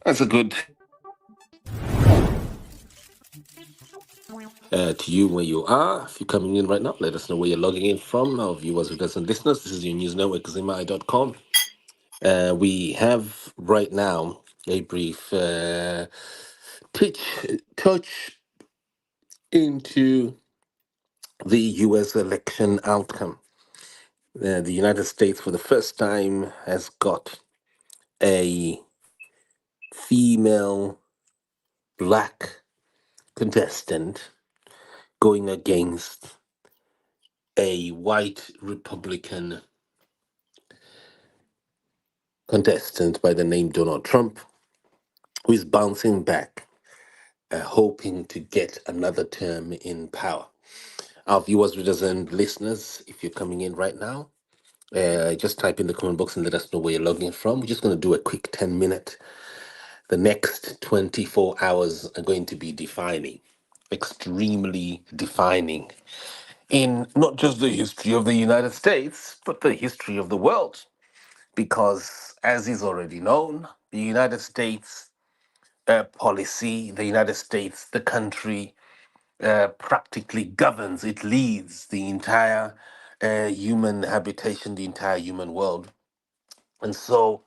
That's a good to you where you are. If you're coming in right now, let us know where you're logging in from. Our viewers, readers, and listeners, this is your news network, zimai.com. We have right now a brief touch, touch into the US election outcome. The United States, for the first time, has got a female black contestant going against a white Republican contestant by the name Donald Trump, who is bouncing back, hoping to get another term in power. Our viewers, readers, and listeners, if you're coming in right now, just type in the comment box and let us know where you're logging from. We're just going to do a quick 10-minute. The next 24 hours are going to be defining, extremely defining, in not just the history of the United States, but the history of the world. Because, as is already known, the United States policy, the United States, the country, practically governs, it leads the entire human habitation, the entire human world. And so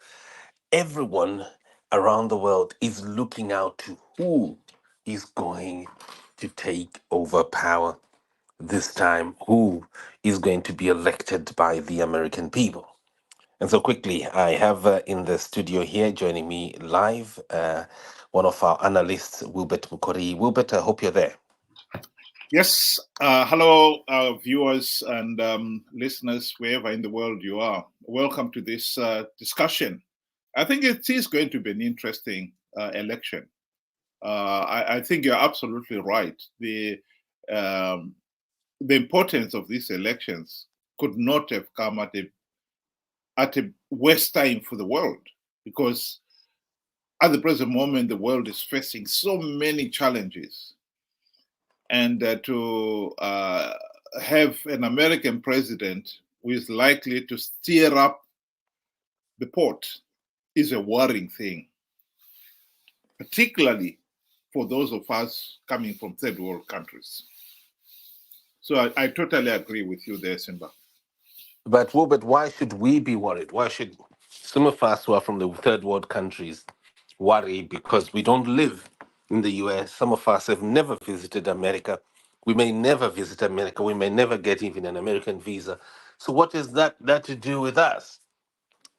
everyone around the world is looking out to who is going to take over power this time, who is going to be elected by the American people. And so quickly, I have in the studio here joining me live one of our analysts, Wilbert Mukori. Wilbert, I hope you're there. Yes. Hello, viewers and listeners, wherever in the world you are. Welcome to this discussion. I think it is going to be an interesting election. I think you're absolutely right. The importance of these elections could not have come at a worse time for the world, because at the present moment, the world is facing so many challenges. And to have an American president who is likely to steer up the pot is a worrying thing, particularly for those of us coming from third world countries. So I totally agree with you there, Simba. But Wilbert, why should we be worried? Why should some of us who are from the third world countries worry? Because we don't live in the US. Some of us have never visited America. We may never visit America. We may never get even an American visa. So what is that to do with us?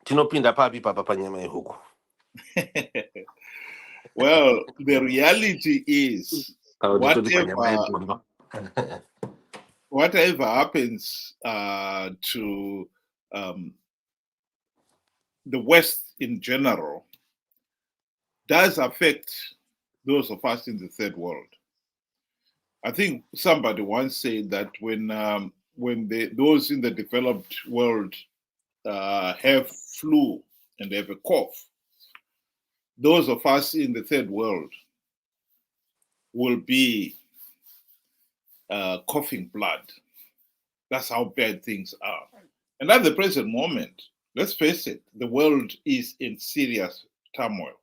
Tinopinda papi papa panyama huku. Well, the reality is Panyama whatever happens to um, the West in general does affect those of us in the third world. I think somebody once said that when those in the developed world have flu and they have a cough, those of us in the third world will be coughing blood. That's how bad things are. And at the present moment, let's face it, the world is in serious turmoil.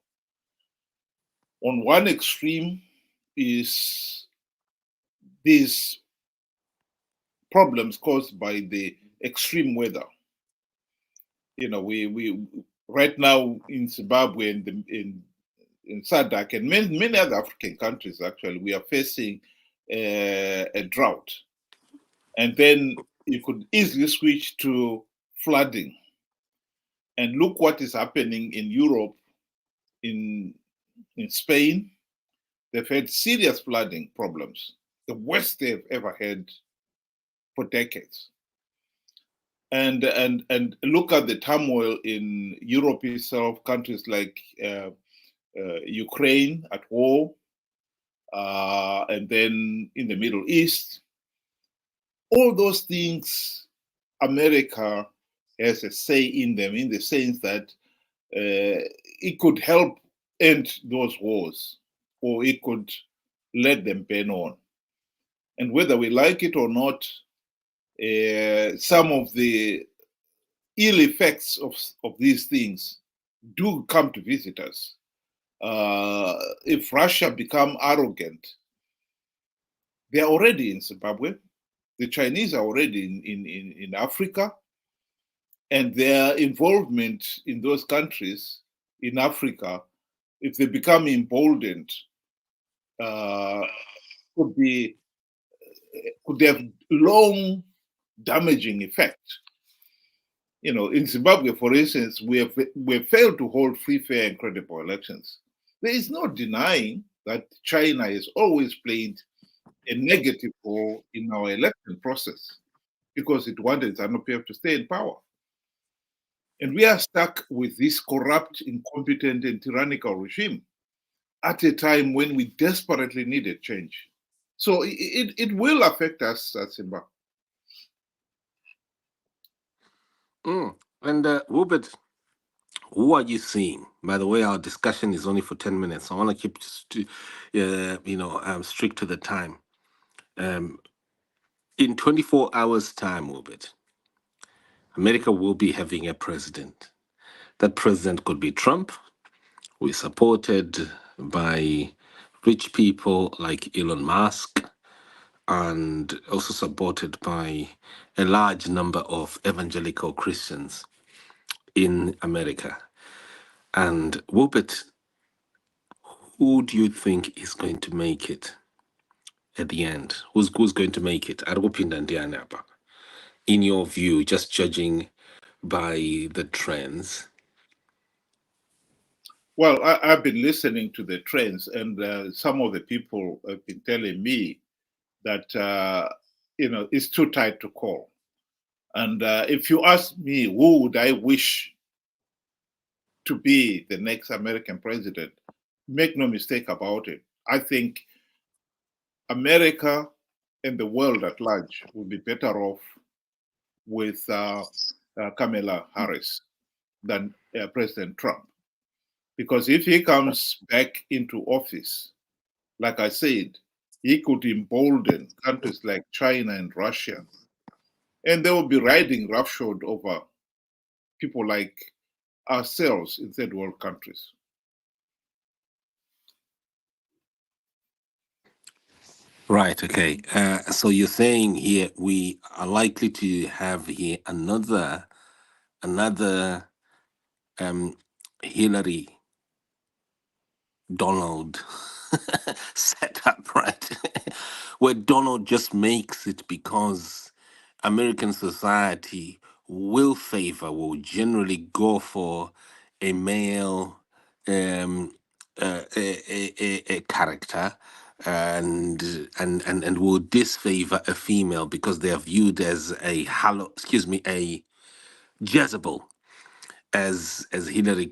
On one extreme is these problems caused by the extreme weather. You know, we right now in Zimbabwe and in SADC and many other African countries, actually, we are facing a drought. And then you could easily switch to flooding. And look what is happening in Europe, in Spain. They've had serious flooding problems, the worst they've ever had for decades. And look at the turmoil in Europe itself, countries like Ukraine at war, and then in the Middle East. All those things, America has a say in them, in the sense that it could help end those wars, or it could let them burn on. And whether we like it or not, some of the ill effects of these things do come to visit us. If Russia become arrogant, they are already in Zimbabwe. The Chinese are already in Africa, and their involvement in those countries in Africa, if they become emboldened, uh, could be could have long damaging effects. You know, in Zimbabwe, for instance, we have failed to hold free, fair, and credible elections. There is no denying that China has always played a negative role in our election process because it wanted ZANU-PF to stay in power. And we are stuck with this corrupt, incompetent, and tyrannical regime at a time when we desperately needed change. So it will affect us, Simba. And Wilbert, who are you seeing? By the way, our discussion is only for 10 minutes. I want to keep, strict to the time. Um, in 24 hours' time, Wilbert, America will be having a president. That president could be Trump, who is supported by rich people like Elon Musk, and also supported by a large number of evangelical Christians in America. And Wilbert, who do you think is going to make it at the end? Who's going to make it? Arupinda Ndianaba. In your view, just judging by the trends. Well, I've been listening to the trends, and some of the people have been telling me that it's too tight to call. And if you ask me, who would I wish to be the next American president? Make no mistake about it. I think America and the world at large would be better off with Kamala Harris than President Trump. Because if he comes back into office, like I said, he could embolden countries like China and Russia, and they will be riding roughshod over people like ourselves in third world countries. Right, okay. So you're saying here we are likely to have here another Hillary Donald set up, right? Where Donald just makes it because American society will generally go for a male um, a character and will disfavor a female because they are viewed as a Jezebel, as Hillary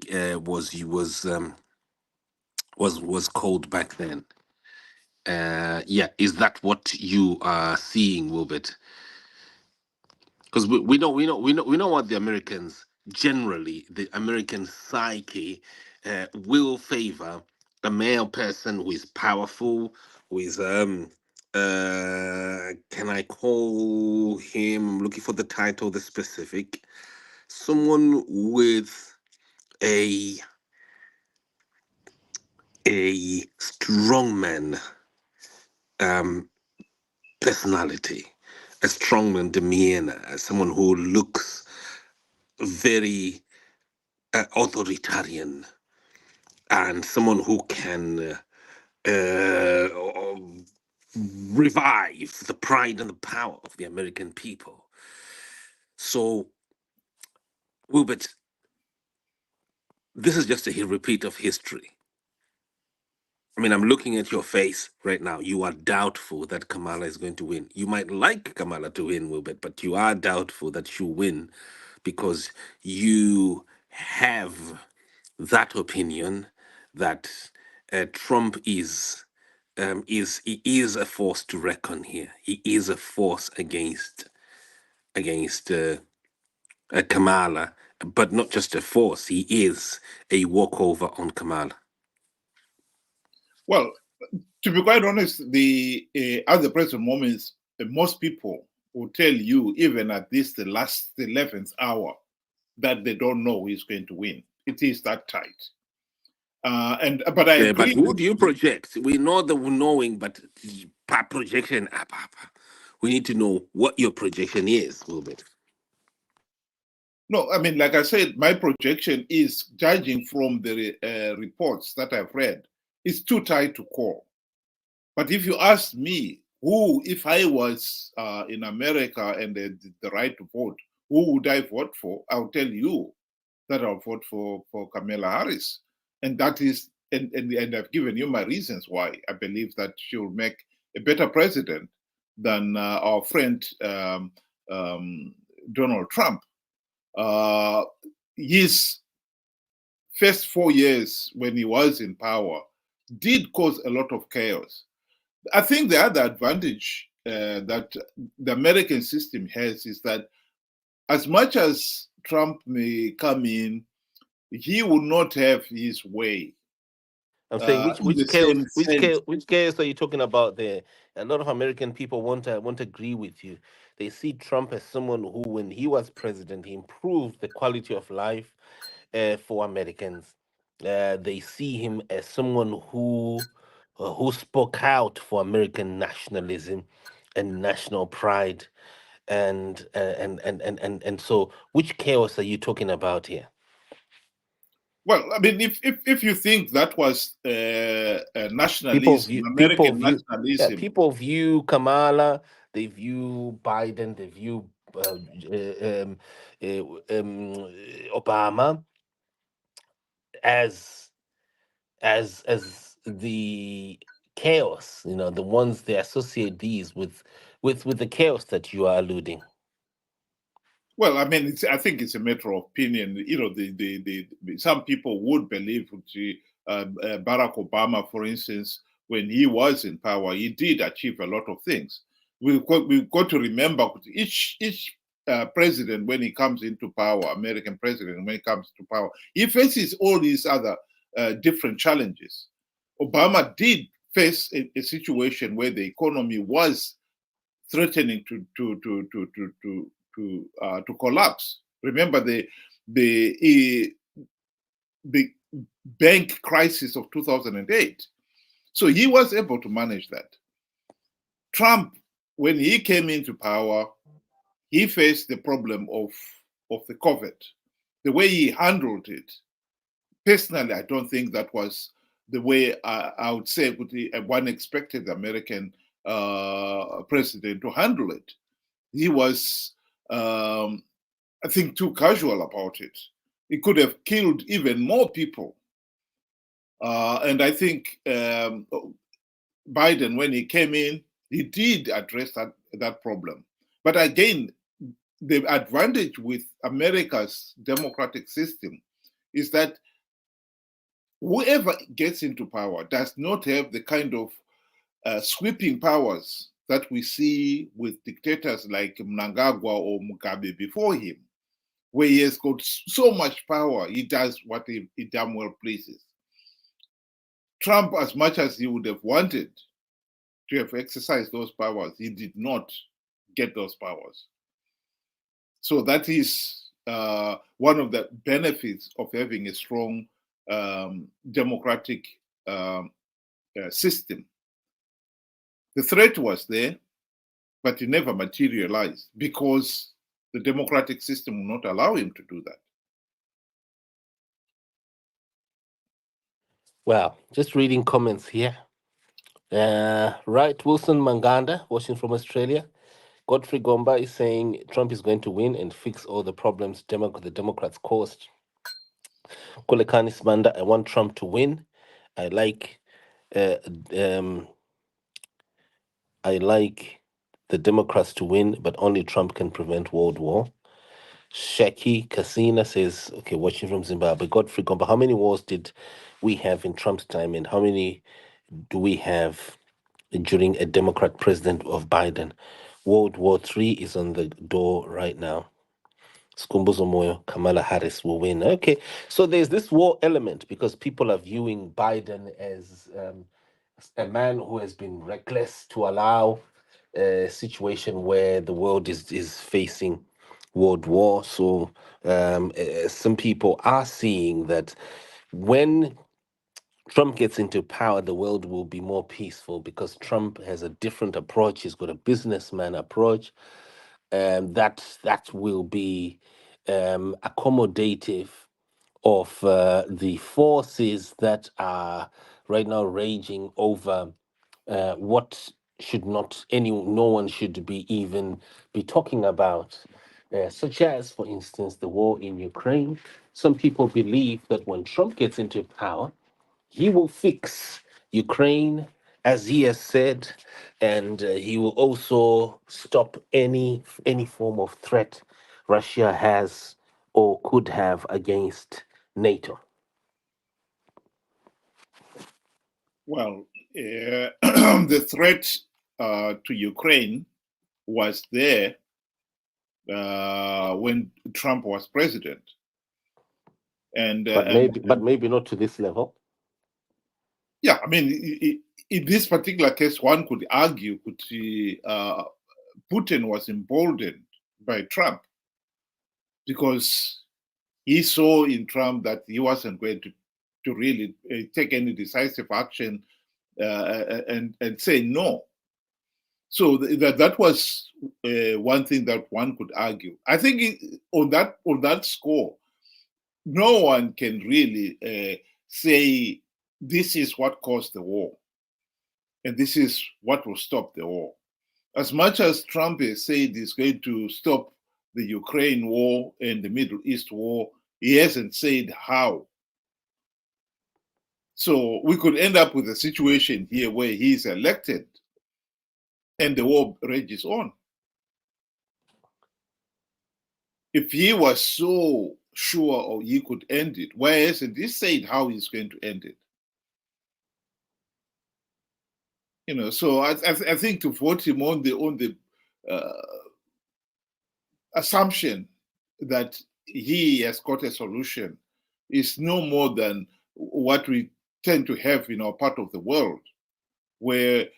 was called back then. Yeah, is that what you are seeing, Wilbert? Because we know what the Americans generally, the American psyche, will favor a male person who is powerful, who is can I call him? I'm looking for the title, the specific, someone with a strongman um personality, a strongman demeanor, as someone who looks very authoritarian, and someone who can revive the pride and the power of the American people. So, Wilbert, this is just a repeat of history. I mean, I'm looking at your face right now. You are doubtful that Kamala is going to win. You might like Kamala to win, Wilbert, but you are doubtful that she'll win because you have that opinion that Trump is a force to reckon here. He is a force against Kamala, but not just a force. He is a walkover on Kamala. Well, to be quite honest, the at the present moment, most people will tell you, even at this the last 11th hour, that they don't know who is going to win. It is that tight. And but I Yeah, but agree who with do you you. project? We know the knowing, but projection, we need to know what your projection is a little bit. No, I mean, like I said, my projection is judging from the reports that I've read. It's too tight to call. But if you ask me, who, if I was in America and the right to vote, who would I vote for? I'll tell you that I'll vote for Kamala Harris. And that is, and I've given you my reasons why I believe that she'll make a better president than our friend Donald Trump. Uh, his first 4 years when he was in power did cause a lot of chaos. I think the other advantage that the American system has is that as much as Trump may come in, he will not have his way I'm saying in the same sense. which chaos are you talking about there? A lot of American people won't agree with you. They see Trump as someone who, when he was president, he improved the quality of life for Americans. They see him as someone who spoke out for American nationalism and national pride, and so which chaos are you talking about here? Well, I mean, if you think that was nationalism, American nationalism, People view Kamala, they view Biden, they view Obama as the chaos. You know, the ones they associate these with the chaos that you are alluding. well, I mean, I think it's a matter of opinion. You know, some people would believe Barack Obama, for instance, when he was in power, he did achieve a lot of things. We've got to remember each president when he comes into power, American president when he comes to power, he faces all these other different challenges. Obama did face a situation where the economy was threatening to collapse. Remember the the bank crisis of 2008. So he was able to manage that. Trump, when he came into power, he faced the problem of the COVID. The way he handled it, personally, I don't think that was the way I would say one expected the American president to handle it. He was, I think, too casual about it. He could have killed even more people. And I think Biden, when he came in, he did address that problem. But again, the advantage with America's democratic system is that whoever gets into power does not have the kind of sweeping powers that we see with dictators like Mnangagwa or Mugabe before him, where he has got so much power, he does what he damn well pleases. Trump, as much as he would have wanted to have exercised those powers, he did not get those powers. So that is one of the benefits of having a strong democratic um, system. The threat was there, but it never materialized because the democratic system will not allow him to do that. Well, just reading comments here. Right, Wilson Manganda, watching from Australia. Godfrey Gomba is saying Trump is going to win and fix all the problems the Democrats caused. Kolekani Smanda, I want Trump to win. I like uh, um, I like the Democrats to win, but only Trump can prevent World War. Shaki Kasina says, okay, watching from Zimbabwe. Godfrey Gomba, how many wars did we have in Trump's time, and how many do we have during a Democrat president of Biden? World War III is on the door right now. Skumbuzo Moyo, Kamala Harris will win. Okay, so there's this war element because people are viewing Biden as a man who has been reckless to allow a situation where the world is facing world war. So some people are seeing that when Trump gets into power, the world will be more peaceful because Trump has a different approach. He's got a businessman approach, and that will be accommodative of the forces that are right now raging over what should not any no one should be even be talking about, such as, for instance, the war in Ukraine. Some people believe that when Trump gets into power, he will fix Ukraine, as he has said, and he will also stop any form of threat Russia has or could have against NATO. Well, the threat to Ukraine was there when Trump was president, and uh, But and, maybe, and maybe not to this level. yeah, I mean, in this particular case, one could argue could Putin was emboldened by Trump because he saw in Trump that he wasn't going to really take any decisive action and say no. So that was one thing that one could argue. I think on that score, no one can really say this is what caused the war and this is what will stop the war. As much as Trump has said he's going to stop the Ukraine war and the Middle East war, he hasn't said how. So we could end up with a situation here where he's elected and the war rages on. If he was so sure or he could end it, why hasn't he said how he's going to end it? You know, so I think to vote him on the assumption that he has got a solution is no more than what we tend to have in our part of the world, where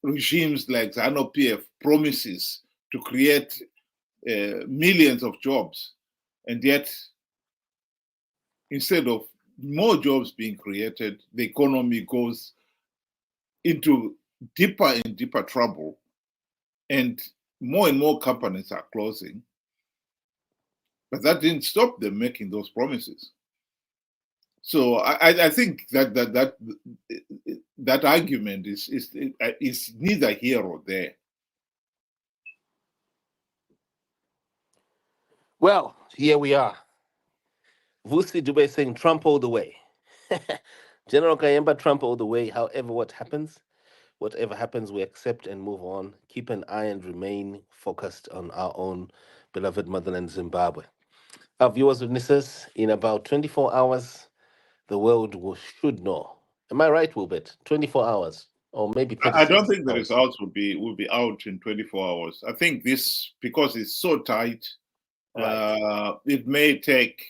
regimes like ZANU PF promises to create millions of jobs, and yet instead of more jobs being created, the economy goes into deeper and deeper trouble, and more companies are closing. But that didn't stop them making those promises. So I think that argument is neither here or there. Well, here we are. Vusi Dube saying Trump all the way. General Kayemba, Trump all the way. However, whatever happens, we accept and move on. Keep an eye and remain focused on our own beloved motherland, Zimbabwe. Our viewers and listeners, in about 24 hours, the world should know. Am I right, Wilbert? 24 hours or maybe I don't 36 think the hours. results will be out in 24 hours. I think this, because it's so tight, Right. it may take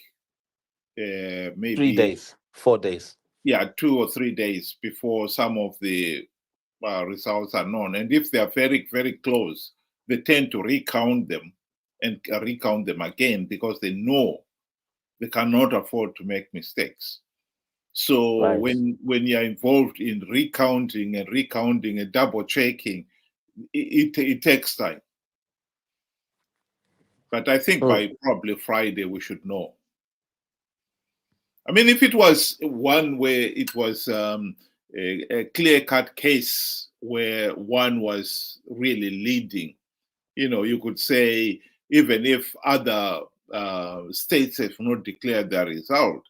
3 days, maybe 4 days. 2 or 3 days before some of the results are known. And if they are very, very close, they tend to recount them and recount them again because they know they cannot afford to make mistakes. So Right. when you're involved in recounting and double checking, it takes time. But I think Hmm. by probably Friday we should know. I mean, if it was one where it was a clear-cut case where one was really leading, you could say even if other states have not declared their result,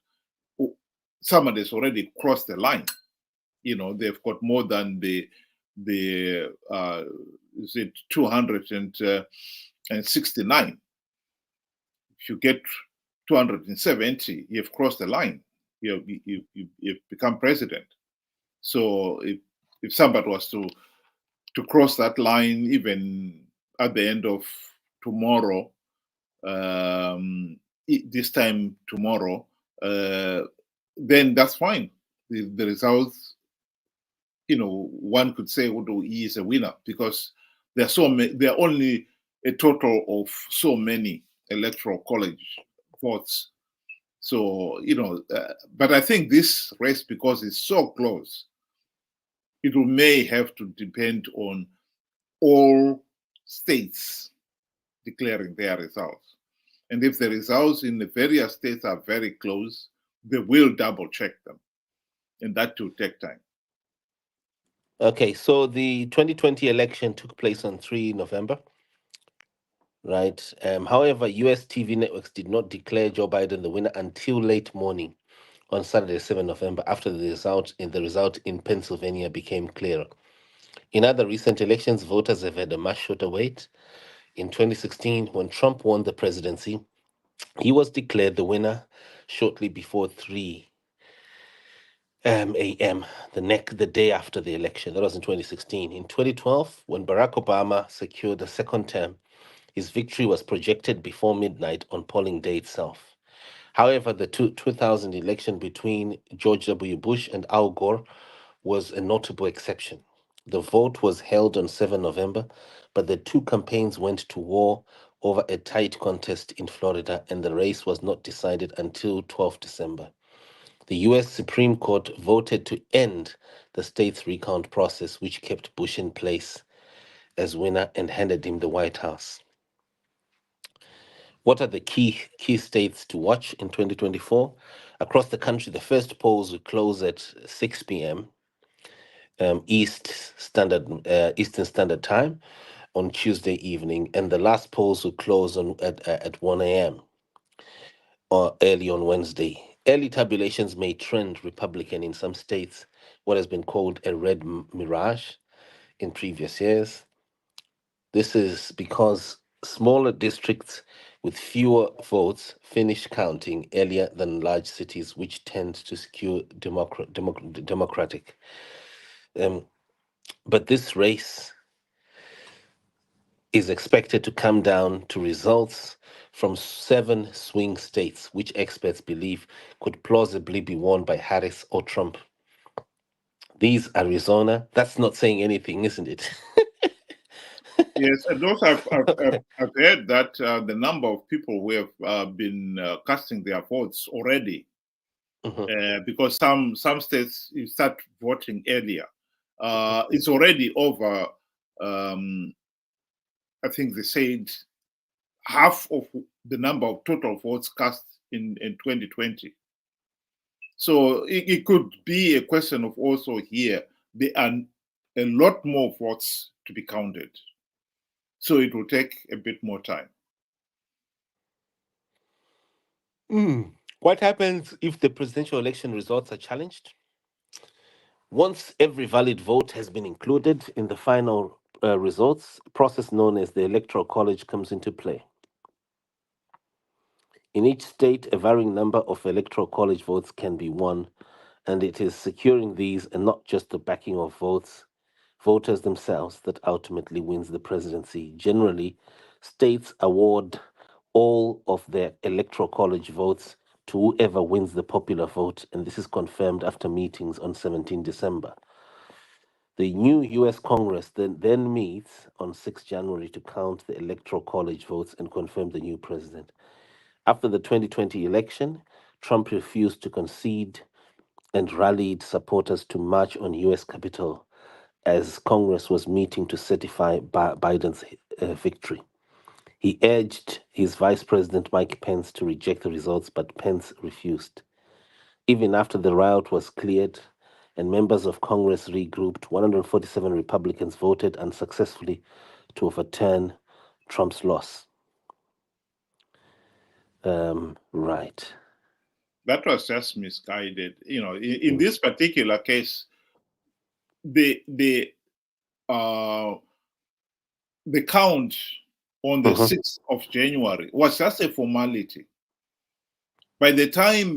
somebody has already crossed the line. They've got more than the is it 269. If you get 270, you've crossed the line. You've become president. So if somebody was to cross that line even at the end of tomorrow, this time tomorrow, then that's fine. The results, one could say, oh, he is a winner because there are so many. There are only a total of so many electoral college votes. So, but I think this race, because it's so close, may have to depend on all states declaring their results. And if the results in the various states are very close, they will double check them. And that will take time. Okay, so the 2020 election took place on 3 November, right? However, US TV networks did not declare Joe Biden the winner until late morning on Saturday, 7 November, after the result in Pennsylvania became clearer. In other recent elections, voters have had a much shorter wait. In 2016, when Trump won the presidency, he was declared the winner shortly before 3 a.m. the day after the election. That was in 2016. In 2012, when Barack Obama secured a second term, his victory was projected before midnight on polling day itself. However, the 2000 election between George W. Bush and Al Gore was a notable exception. The vote was held on 7 November, but the two campaigns went to war over a tight contest in Florida, and the race was not decided until 12 December. The U.S. Supreme Court voted to end the state's recount process, which kept Bush in place as winner and handed him the White House. What are the key states to watch in 2024? Across the country, the first polls will close at 6 p.m. Eastern Standard Time on Tuesday evening, and the last polls will close at 1 a.m. or early on Wednesday. Early tabulations may trend Republican in some states, what has been called a red mirage in previous years. This is because smaller districts with fewer votes finish counting earlier than large cities, which tend to skew democratic. Um, but this race is expected to come down to results from 7 swing states, which experts believe could plausibly be won by Harris or Trump. These Arizona, that's not saying anything, isn't it? Yes, and also I've heard that the number of people who have been casting their votes already, Mhm, because some states you start voting earlier, it's already over. Um, I think they said half of the number of total votes cast in 2020. So it could be a question of also here, there are a lot more votes to be counted. So it will take a bit more time. What happens if the presidential election results are challenged? Once every valid vote has been included in the final results, a process known as the Electoral College comes into play. In each state, a varying number of Electoral College votes can be won, and it is securing these and not just the backing of voters themselves that ultimately wins the presidency. Generally, states award all of their Electoral College votes to whoever wins the popular vote, and this is confirmed after meetings on 17 December. The new US Congress then meets on 6 January to count the Electoral College votes and confirm the new president. After the 2020 election, Trump refused to concede and rallied supporters to march on US Capitol as Congress was meeting to certify Biden's victory. He urged his Vice President Mike Pence to reject the results, but Pence refused. Even after the riot was cleared and members of Congress regrouped, 147 Republicans voted unsuccessfully to overturn Trump's loss. Right. That was just misguided. In Mm. this particular case, the uh, the count on the Mhm, 6th of January was just a formality. By the time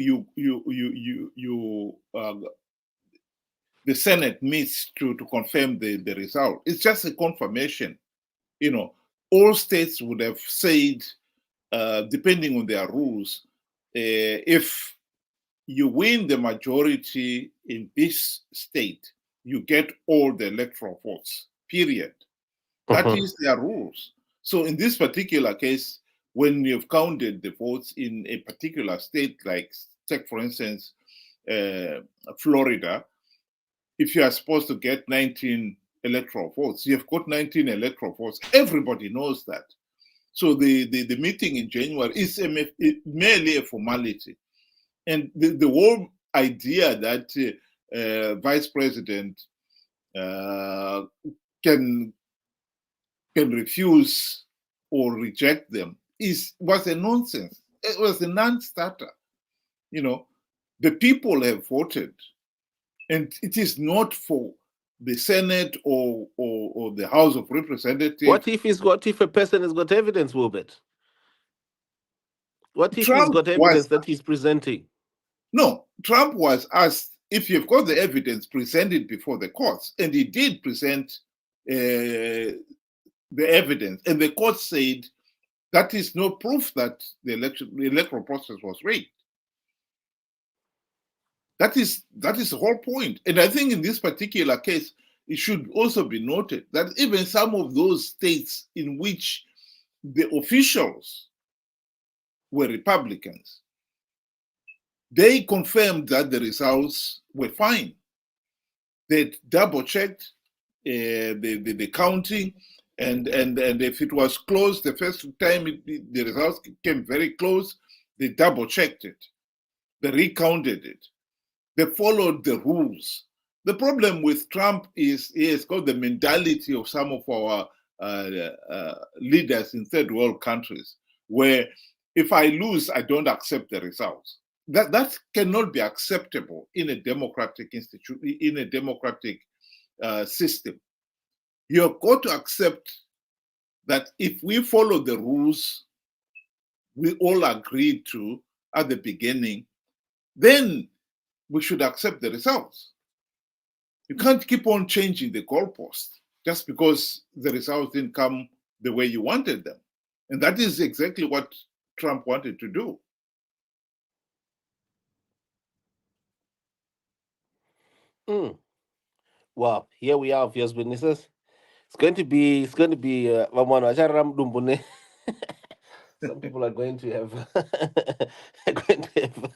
the Senate meets to confirm the result, it's just a confirmation. You know, all states would have said, depending on their rules, if you win the majority in this state, you get all the electoral votes, period. That mhm. is their rules. So in this particular case, when you've counted the votes in a particular state, like, take for instance, uh, Florida, if you are supposed to get 19 electoral votes, you've got 19 electoral votes. Everybody knows that. So the meeting in January is merely a formality. And the whole idea that Vice President uh, can refuse or reject them was a nonsense. It was a non-starter. You know, the people have voted, and it is not for the Senate or the House of Representatives. What if a person has got evidence, Wilbert? What if he's Trump got was evidence that he's presenting? No, Trump was asked if you've got the evidence, present it before the courts, and he did present the evidence, and the court said that is no proof that the electoral process was rigged. That is the whole point. And I think in this particular case, it should also be noted that even some of those states in which the officials were Republicans, they confirmed that the results were fine. They double checked the counting, and if it was close the first time the results came very close, they double checked it, they recounted it, they followed the rules. The problem with Trump is he has got the mentality of some of our leaders in third world countries, where if I lose, I don't accept the results. That cannot be acceptable in a democratic institution, in a democratic system. You've got to accept that if we follow the rules we all agreed to at the beginning, then we should accept the results. You can't keep on changing the goalpost just because the results didn't come the way you wanted them. And that is exactly what Trump wanted to do. Mm. Well, here we are, viewers, witnesses. It's going to be Vamwana Acharam Dumbune. Some people are going to have are going to have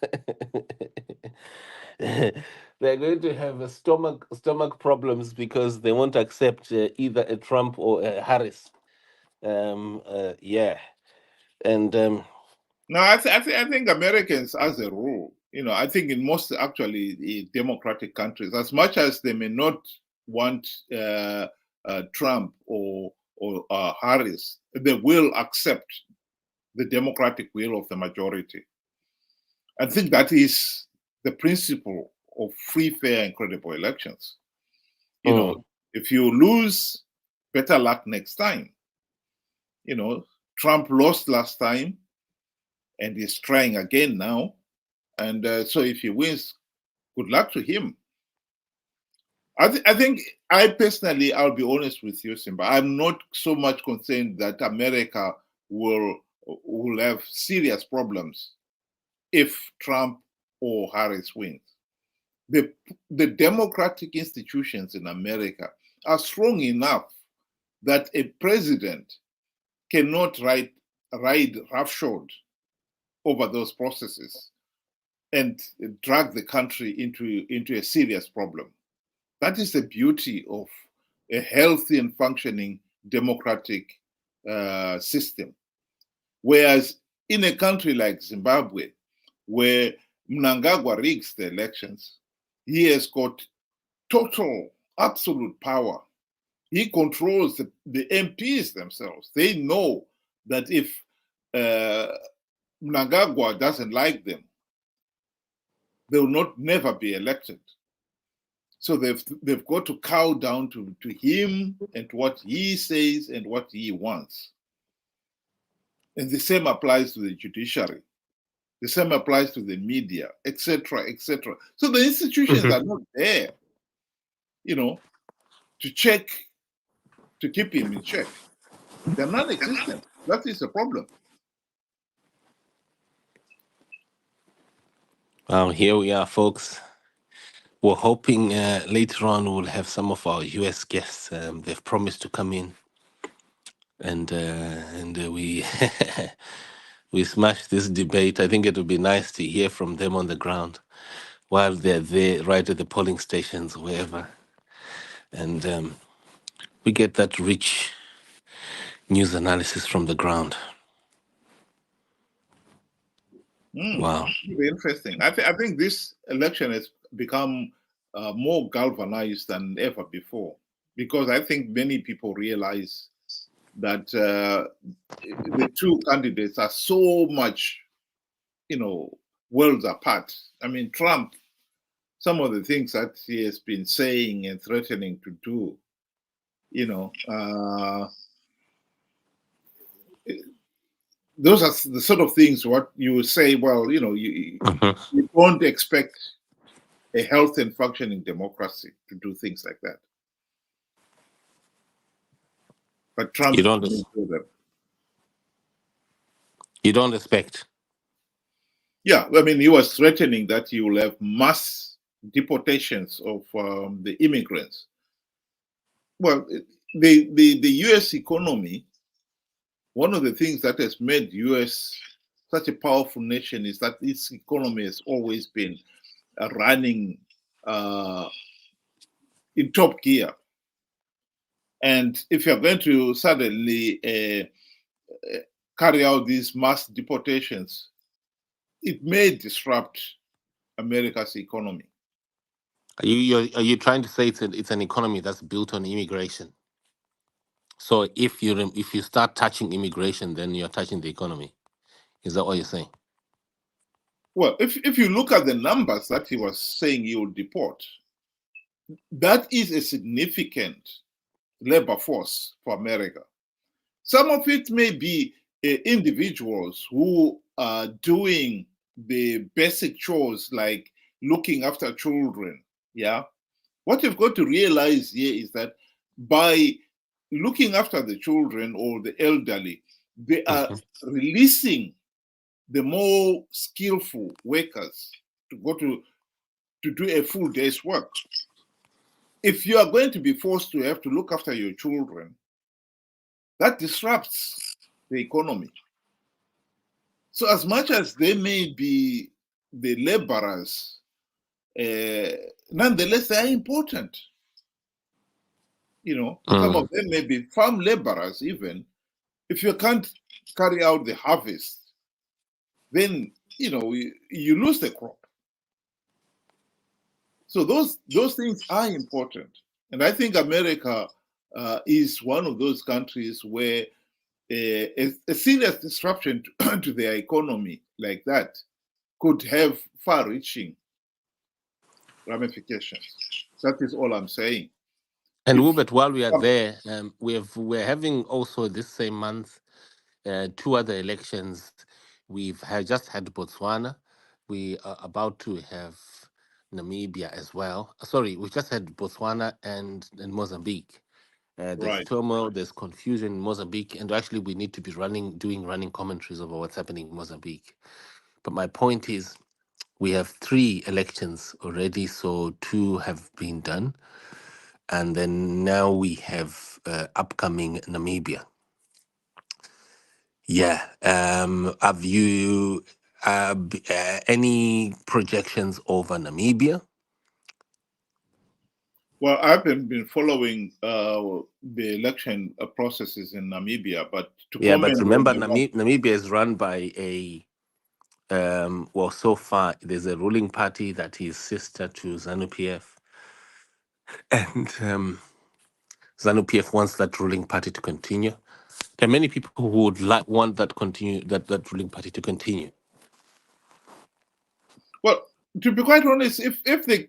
they're going to have a stomach problems because they won't accept either a Trump or a Harris. Yeah, and No, I think Americans, as a rule, I think in most actually democratic countries, as much as they may not want Trump or Harris, they will accept the democratic will of the majority. I think that is the principle of free, fair, and credible elections. mm, If you lose, better luck next time. Trump lost last time and he's trying again now. And so if he wins, good luck to him. I think I personally, I'll be honest with you, Simba, I'm not so much concerned that America will have serious problems if Trump or Harris wins. The democratic institutions in America are strong enough that a president cannot ride roughshod over those processes and drag the country into a serious problem. That is the beauty of a healthy and functioning democratic system. Whereas in a country like Zimbabwe, where Mnangagwa rigs the elections, he has got total, absolute power. He controls the MPs themselves. They know that if uh, Mnangagwa doesn't like them, they will never be elected. So they've got to cow down to him and what he says and what he wants. And the same applies to the judiciary. The same applies to the media, etc., etc. So the institutions are not there, to check, to keep him in check. They're non-existent. That is the problem. well, here we are, folks. We're hoping later on we'll have some of our US guests. They've promised to come in and we we smashed this debate. I think it would be nice to hear from them on the ground while they're there, right at the polling stations, wherever, and we get that rich news analysis from the ground. Wow. Very interesting. I think this election has become more galvanized than ever before because I think many people realize that the two candidates are so much, you know, worlds apart. I mean, Trump, some of the things that he has been saying and threatening to do, you know, those are the sort of things what you say, well, you know, Mhm. you don't expect a healthy and functioning democracy to do things like that. But You Trump don't didn't do them. you don't expect. Yeah, I mean, he was threatening that he will have mass deportations of the immigrants. Well, the U.S. economy, one of the things that has made U.S. such a powerful nation is that its economy has always been running uh, in top gear. And if you're going to suddenly carry out these mass deportations, it may disrupt America's economy. Are you trying to say it's an economy that's built on immigration? So if you start touching immigration, then you're touching the economy. Is that what you're saying? Well, if you look at the numbers that he was saying he would deport, that is a significant labor force for America. Some of it may be individuals who are doing the basic chores like looking after children. Yeah. What you've got to realize here is that by looking after the children or the elderly, they are Mhm. releasing the more skillful workers to go to do a full day's work. If you are going to be forced to have to look after your children, that disrupts the economy. So, as much as they may be the laborers, uh, nonetheless, they are important. You know, some of Mm. them may be farm laborers, even. If you can't carry out the harvest, then, you know, you lose the crop. So, those things are important. And I think America is one of those countries where a serious disruption to their economy like that could have far reaching ramifications. That is all I'm saying. And If Hubert, while we are there, we're having also this same month two other elections. We've just had Botswana. We are about to have Namibia as well. Sorry, we just had Botswana and Mozambique. There's right, turmoil, there's confusion in Mozambique, and actually we need to be doing running commentaries over what's happening in Mozambique. But my point is, we have three elections already, so two have been done, and then now we have upcoming Namibia. Yeah. Have you any projections over Namibia? well, I've been following the election processes in Namibia, but to Yeah, but comment on remember, the one, Namibia is run by a well, so far there's a ruling party that is sister to ZANU PF, and ZANU PF wants that ruling party to continue. There are many people who would want that ruling party to continue. well, to be quite honest, if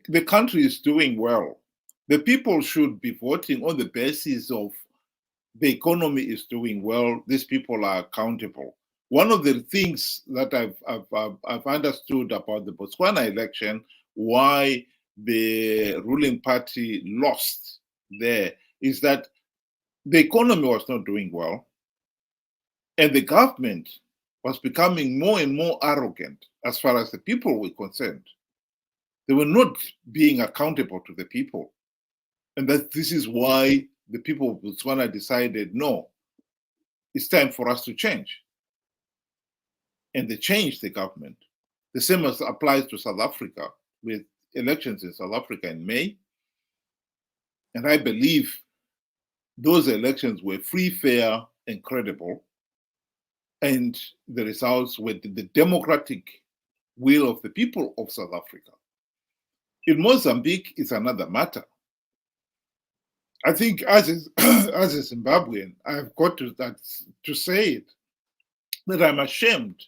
the country is doing well, the people should be voting on the basis of the economy is doing well, these people are accountable. One of the things that I've understood about the Botswana election, why the ruling party lost there, is that the economy was not doing well, and the government was becoming more and more arrogant as far as the people were concerned. They were not being accountable to the people. And that this is why the people of Botswana decided no, it's time for us to change. And they changed the government. The same as applies to South Africa with elections in South Africa in May. And I believe those elections were free, fair, and credible. And the results were the democratic will of the people of South Africa. In Mozambique, it's another matter. I think as as a Zimbabwean, I've got to say it, that I'm ashamed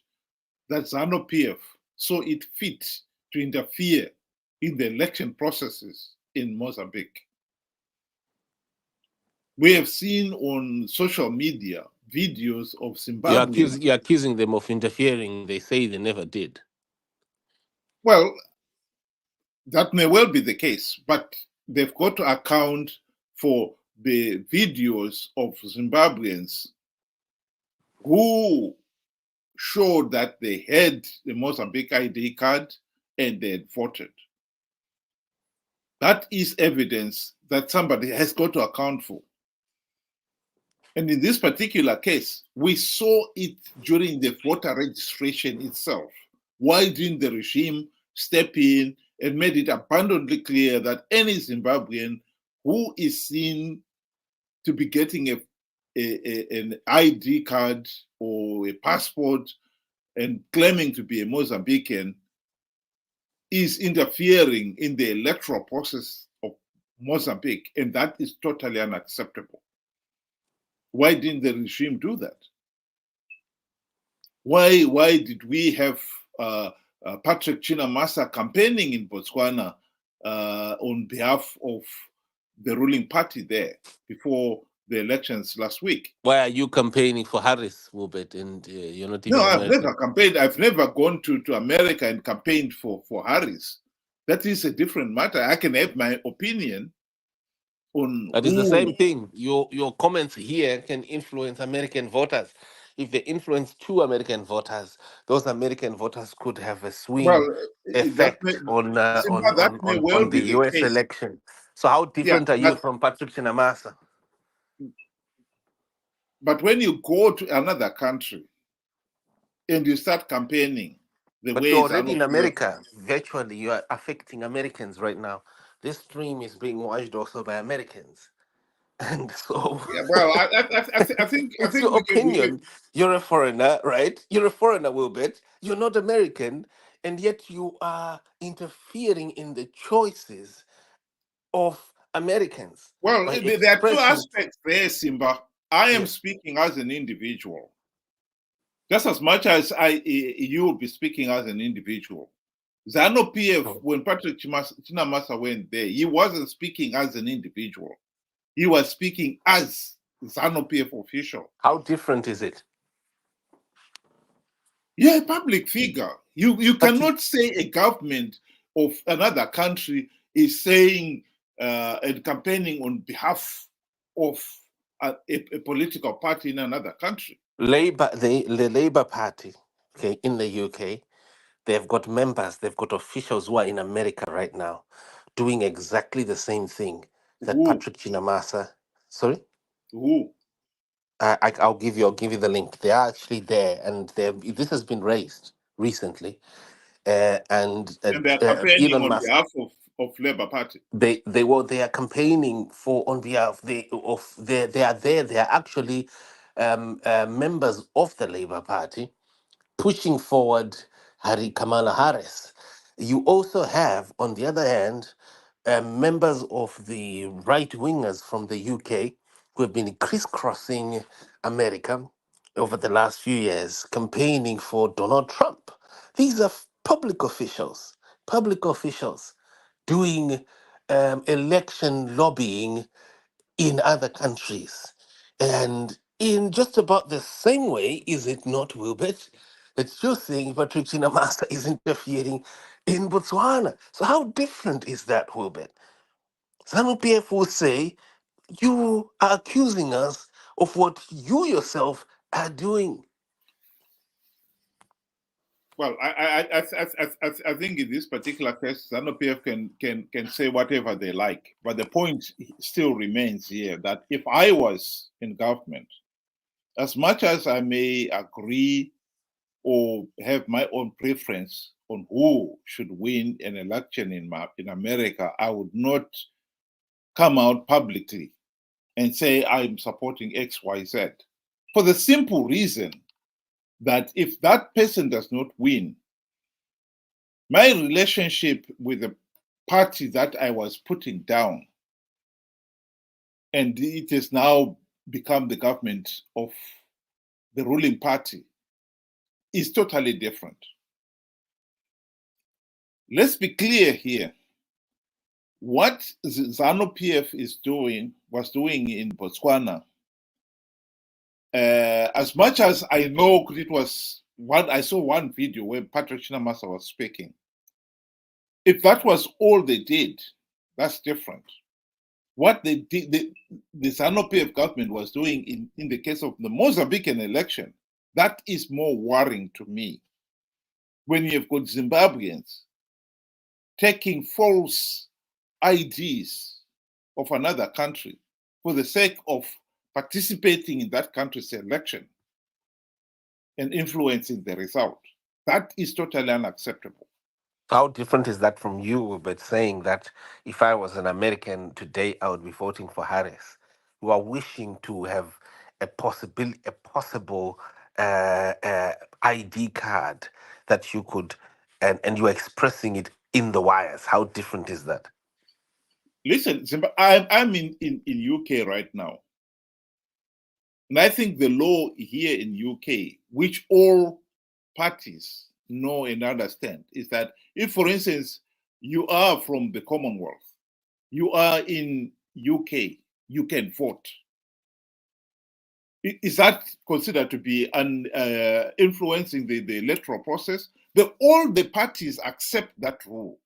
that ZANU-PF saw it fit to interfere in the election processes in Mozambique. We have seen on social media videos of Zimbabweans. You're accusing them of interfering. They say they never did. Well, that may well be the case, but they've got to account for the videos of Zimbabweans who showed that they had the Mozambique ID card and they had voted. That is evidence that somebody has got to account for. And in this particular case, we saw it during the voter registration itself. Why didn't the regime step in and made it abundantly clear that any Zimbabwean who is seen to be getting an ID card or a passport and claiming to be a Mozambican is interfering in the electoral process of Mozambique, and that is totally unacceptable. Why didn't the regime do that? Why did we have Patrick Chinamasa campaigning in Botswana on behalf of the ruling party there before the elections last week? Why are you campaigning for Harris, Wilbert, and you're not No, even I've American? never campaigned. I've never gone to America and campaigned for Harris. That is a different matter. I can have my opinion on But it's the who. same thing. Your comments here can influence American voters. If they influence two American voters, those American voters could have a Well, swing that may, effect on Simba, that may well on be the the U.S. case. election. So how Yeah, different are you from Patrick Chinamasa? but when you go to another country and you start campaigning the But you're way already in ZANU-PF. America. Virtually, you are affecting Americans right now. This stream is being watched also by Americans, and so Yeah, well, I think it's your opinion. You're a foreigner, right? You're a foreigner, Wilbert. You're not American, and yet you are interfering in the choices of Americans well, by there are two expressing. aspects there, Simba. I am Yes. speaking as an individual, just as much as you will be speaking as an individual. ZANU-PF, Oh. when Patrick Chinamasa went there, he wasn't speaking as an individual. He was speaking as ZANU-PF official. How different is it? You're a public figure. You But you, cannot say a government of another country is saying and campaigning on behalf of a political party in another country. Labour, the Labour Party, okay, in the UK, they've got members, they've got officials who are in America right now, doing exactly the same thing that Who? Patrick Chinamasa. Sorry. Who? I'll give you the link. They are actually there, and this has been raised recently. And And they're campaigning Elon on Musk, behalf of Labour Party. they are campaigning for on behalf they are there. They are actually members of the Labour Party pushing forward Kamala Harris. You also have, on the other hand, members of the right wingers from the UK who have been crisscrossing America over the last few years, campaigning for Donald Trump. These are public officials doing election lobbying in other countries. And in just about the same way, is it not, Wilbert, that you're saying Patrick Chinamasa is interfering in Botswana? So how different is that, Wilbert? Some PF will say you are accusing us of what you yourself are doing. Well, I think in this particular case, ZANU-PF can say whatever they like, but the point still remains here that if I was in government, As much as I may agree or have my own preference on who should win an election in America, I would not come out publicly and say I'm supporting XYZ for the simple reason that if that person does not win, my relationship with the party that I was putting down, and it has now become the government of the ruling party, is totally different. Let's be clear here. What ZANU PF was doing in Botswana, as much as I know it was I saw one video where Patrick Shinamasa was speaking. If that was all they did, that's different. What they did, the ZANU PF government was doing in the case of the Mozambican election, that is more worrying to me. When you've got Zimbabweans taking false IDs of another country for the sake of participating in that country's election and influencing the result. That is totally unacceptable. How different is that from you, but saying that if I was an American today, I would be voting for Harris? You are wishing to have a possible ID card that you could, and you are expressing it in the wires. How different is that? Listen, I'm in UK right now. And I think the law here in UK, which all parties know and understand, is that if, for instance, you are from the Commonwealth, you are in UK, you can vote. Is that considered to be influencing the electoral process? All the parties accept that rule.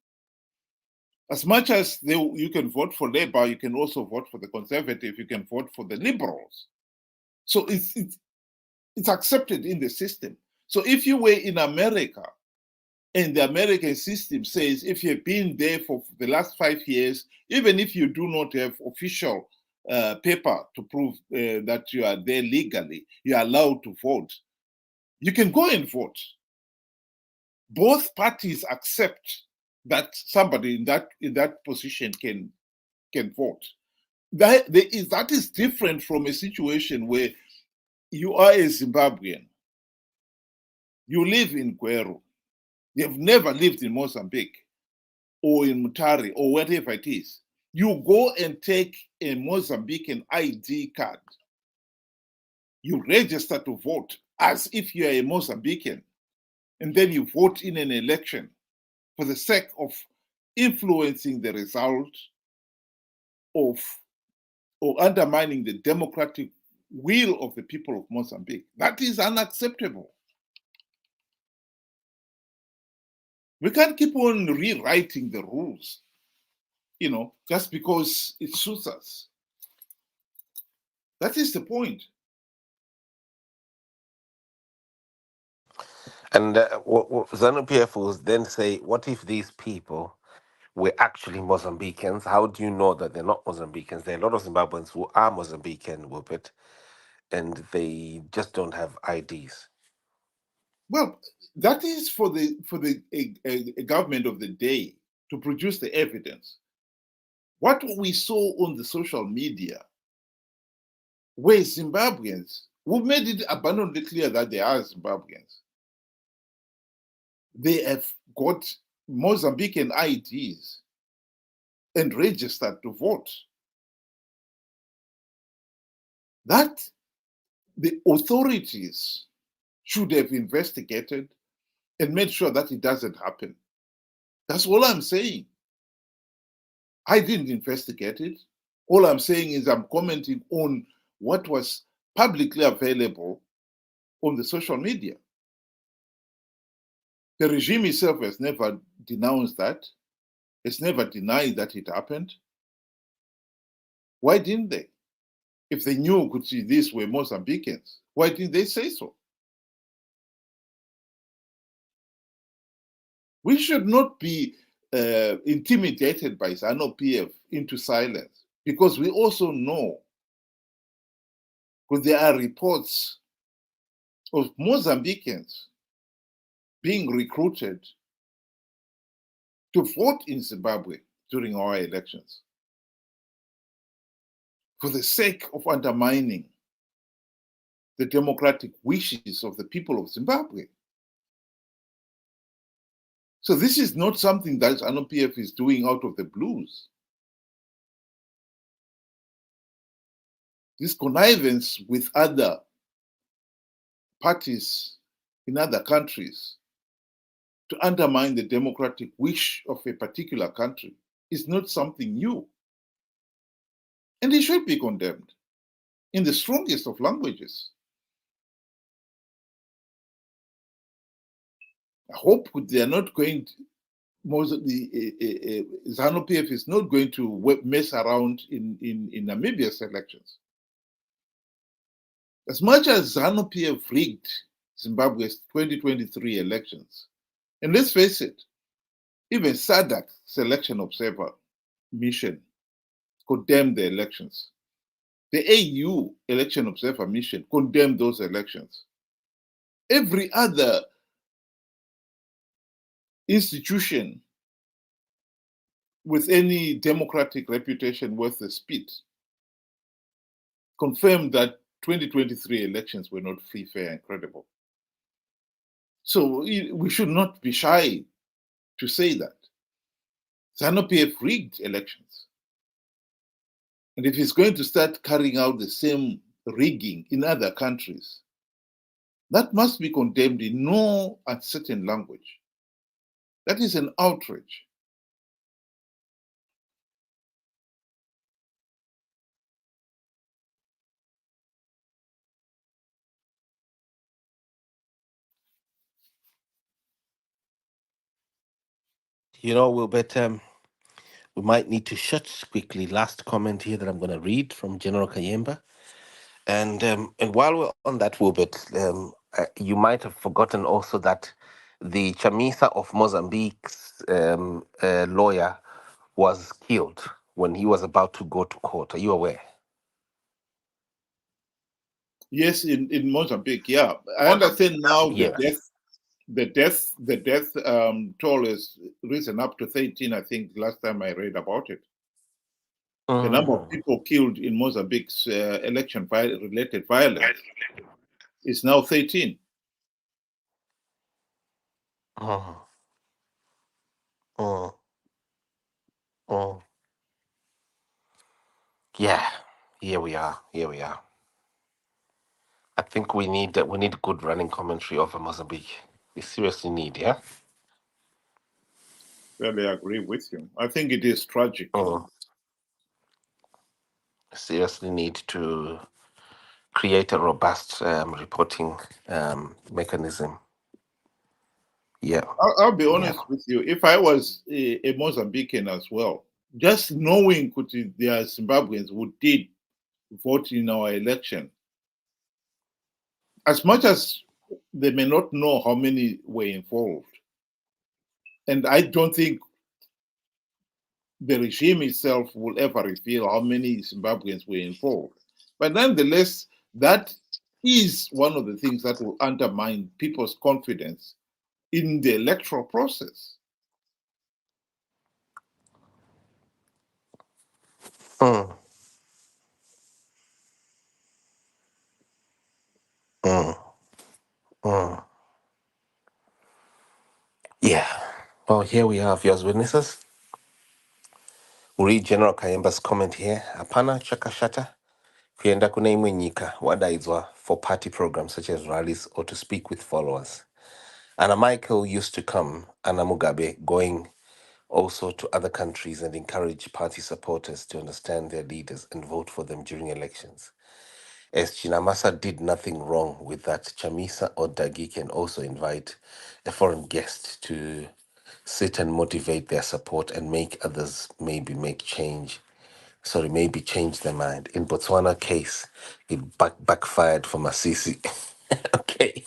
As much as you can vote for Labour, you can also vote for the Conservative, you can vote for the Liberals. So it's accepted in the system. So if you were in America and the American system says if you've been there for the last 5 years, even if you do not have official paper to prove that you are there legally, you are allowed to vote, you can go and vote. Both parties accept that somebody in that position can vote. That is different from a situation where you are a Zimbabwean. You live in Guero. You've never lived in Mozambique or in Mutare or whatever it is. You go and take a Mozambican ID card. You register to vote as if you are a Mozambican. And then you vote in an election for the sake of influencing the result of or undermining the democratic will of the people of Mozambique. That is unacceptable. We can't keep on rewriting the rules, just because it suits us. That is the point. And ZANU-PF will then say, what if these people were actually Mozambicans? How do you know that they're not Mozambicans? There are a lot of Zimbabweans who are Mozambican, Wilbert, and they just don't have IDs. Well, that is for the government of the day to produce the evidence. What we saw on the social media were Zimbabweans who made it abundantly clear that they are Zimbabweans. They have got Mozambican IDs and registered to vote. That the authorities should have investigated and made sure that it doesn't happen. That's all I'm saying. I didn't investigate it. All I'm saying is I'm commenting on what was publicly available on the social media. The regime itself has never denounced that. It's never denied that it happened. Why didn't they? If they knew could see these were Mozambicans, why didn't they say so? We should not be intimidated by ZANU-PF into silence, because we also know, because there are reports of Mozambicans being recruited to vote in Zimbabwe during our elections for the sake of undermining the democratic wishes of the people of Zimbabwe. So this is not something that ZANU-PF is doing out of the blues. This connivance with other parties in other countries to undermine the democratic wish of a particular country is not something new. And it should be condemned in the strongest of languages. I hope they are not going to, ZANU-PF is not going to mess around in Namibia's elections. As much as ZANU-PF rigged Zimbabwe's 2023 elections, and let's face it, even SADC's election observer mission condemned the elections. The AU election observer mission condemned those elections. Every other institution with any democratic reputation worth the spit confirmed that 2023 elections were not free, fair, and credible. So we should not be shy to say that. ZANU-PF rigged elections. And if it's going to start carrying out the same rigging in other countries, that must be condemned in no uncertain language. That is an outrage. Wilbert, we might need to shut quickly. Last comment here that I'm going to read from General Kayemba. And while we're on that, Wilbert, you might have forgotten also that the Chamisa of Mozambique's lawyer was killed when he was about to go to court. Are you aware? Yes, in Mozambique, yeah. I understand now Yeah. the death toll has risen up to 13, I think, last time I read about it. The number of Mm, people killed in Mozambique's election-related violence is now 13. mm, mm, mm. Yeah, here we are. Here we are. I think we need good running commentary over Mozambique. We seriously need, yeah. Well, I agree with you. I think it is tragic. Mm. Seriously need to create a robust reporting mechanism. Yeah, I'll be yeah. honest with you. If I was a Mozambican as well, just knowing there are Zimbabweans who did vote in our election, as much as they may not know how many were involved, and I don't think the regime itself will ever reveal how many Zimbabweans were involved. But nonetheless, that is one of the things that will undermine people's confidence in the electoral process. Mm, mm, mm. Yeah. Well, here we have yours witnesses. We'll read General Kayemba's comment here. Hapana chakashata kuenda kunaimwe nyika wadaidzwa for party programs such as rallies or to speak with followers. Anna Michael used to come, Anna Mugabe, going also to other countries and encourage party supporters to understand their leaders and vote for them during elections. As Chinamasa did nothing wrong with that, Chamisa or Dagi can also invite a foreign guest to sit and motivate their support and make others maybe change their mind. In Botswana case, it backfired for Masisi. Okay.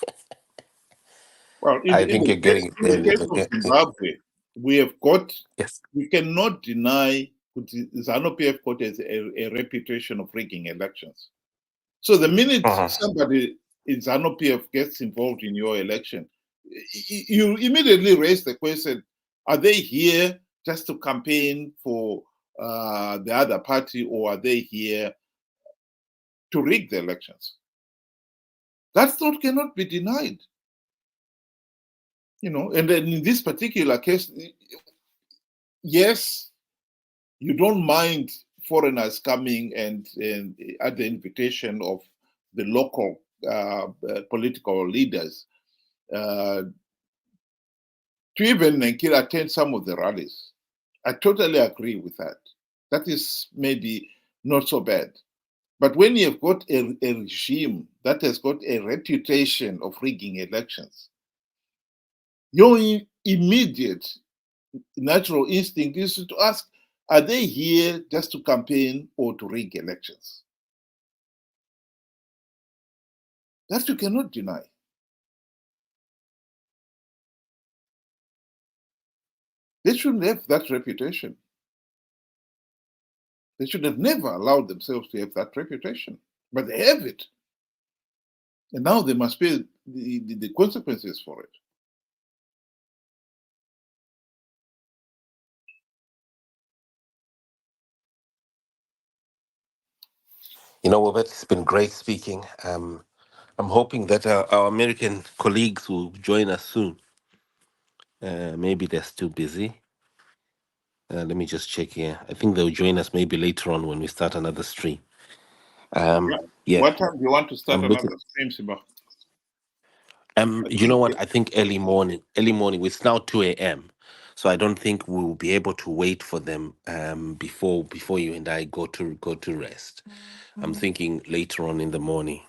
Well, I think you're getting in the case of Zimbabwe, we have got, yes. we cannot deny ZANU-PF got a reputation of rigging elections. So the minute Uh-huh. somebody ZANU-PF gets involved in your election, you immediately raise the question: are they here just to campaign for the other party, or are they here to rig the elections? That thought cannot be denied. And then in this particular case, yes, you don't mind foreigners coming and at the invitation of the local political leaders uh, to even attend some of the rallies. I totally agree with that. That is maybe not so bad. But when you've got a regime that has got a reputation of rigging elections, your immediate natural instinct is to ask, are they here just to campaign or to rig elections? That you cannot deny. They shouldn't have that reputation. They should have never allowed themselves to have that reputation. But they have it. And now they must pay the consequences for it. Robert, it's been great speaking. I'm hoping that our American colleagues will join us soon. Maybe they're still busy. Let me just check here. I think they'll join us maybe later on when we start another stream. Yeah. Yeah, What time do you want to start I'm looking. another stream, Siba? I You know think what? I think early morning. Early morning. It's now 2 a.m. So I don't think we will be able to wait for them before you and I go to rest. I'm thinking later on in the morning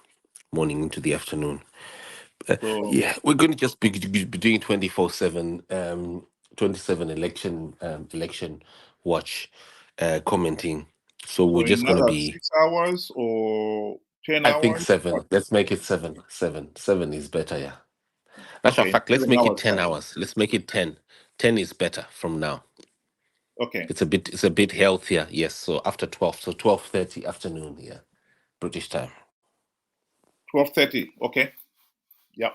into the afternoon. so. Yeah, we're going to just be doing 24/7, 27 election watch, commenting. So So we're in just going to another be. 6 hours or 10 I think hours? What? seven. Let's make it seven. Seven is better. Yeah. Matter of Okay, fact, let's 7 make it hours 10 time. hours. Let's make it 10. 10 is better from now. Okay, It's a bit healthier. Yes. So after 12, so 12:30 afternoon. Yeah, British time. 12:30. Okay, yeah.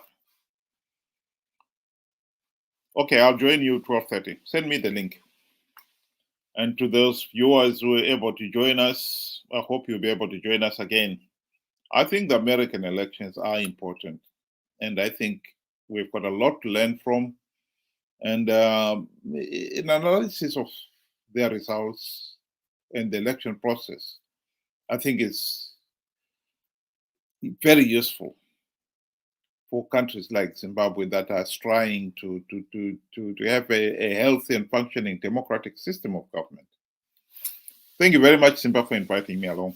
Okay, I'll join you 12:30. Send me the link. And to those viewers who were able to join us, I hope you'll be able to join us again. I think the American elections are important, and I think we've got a lot to learn from. And in analysis of their results and the election process, I think it's very useful for countries like Zimbabwe that are trying to have a healthy and functioning democratic system of government. Thank you very much, Simba, for inviting me along.